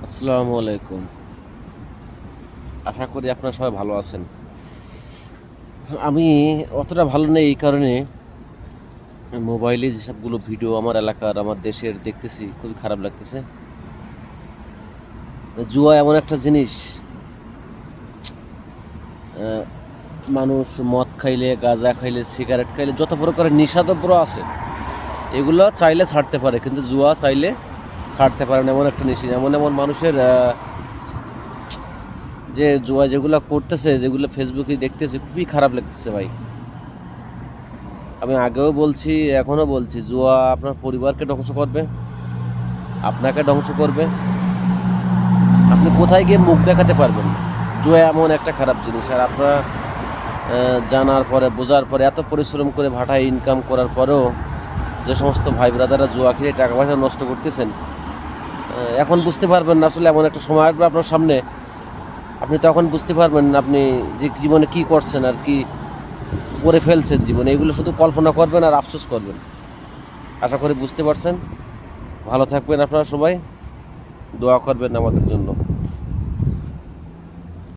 আসসালামু আলাইকুম। আশা করি আপনারা সবাই ভালো আছেন। আমি অতটা ভালো নেই এই কারণে মোবাইলে যেসবগুলো ভিডিও আমার এলাকার, আমার দেশের দেখতেছি খুবই খারাপ লাগতেছে। জুয়া এমন একটা জিনিস, আ মানুষ মদ খাইলে, গাঁজা খাইলে, সিগারেট খাইলে যত প্রকারের নেশাদ্রব্য আছে এগুলো চাইলে ছাড়তে পারে। কিন্তু জুয়া চাইলে ছাড়তে পারে না, এমন একটা নেশা। এমন মানুষের যে জুয়া যেগুলা করতেছে, যেগুলো ফেসবুকে দেখতেছি খুবই খারাপ লাগতেছে ভাই। আমি আগেও বলছি, এখনও বলছি, জুয়া আপনার পরিবারকে ধ্বংস করবে, আপনাকে ধ্বংস করবে। আপনি কোথায় গিয়ে মুখ দেখাতে পারবেন? জুয়া এমন একটা খারাপ জিনিস। আর আপনারা জানার পরে, বোঝার পরে, এত পরিশ্রম করে ভাটায় ইনকাম করার পরেও যে সমস্ত ভাই ব্রাদাররা জুয়া খেয়ে টাকা পয়সা নষ্ট করতেছেন, এখন বুঝতে পারবেন না। আসলে এমন একটা সময় আসবে আপনার সামনে, আপনি তখন বুঝতে পারবেন আপনি যে জীবনে কী করছেন আর কি করে ফেলছেন জীবনে। এগুলো শুধু কল্পনা করবেন আর আফসোস করবেন। আশা করি বুঝতে পারছেন। ভালো থাকবেন আপনারা সবাই, দোয়া করবেন আমাদের জন্য।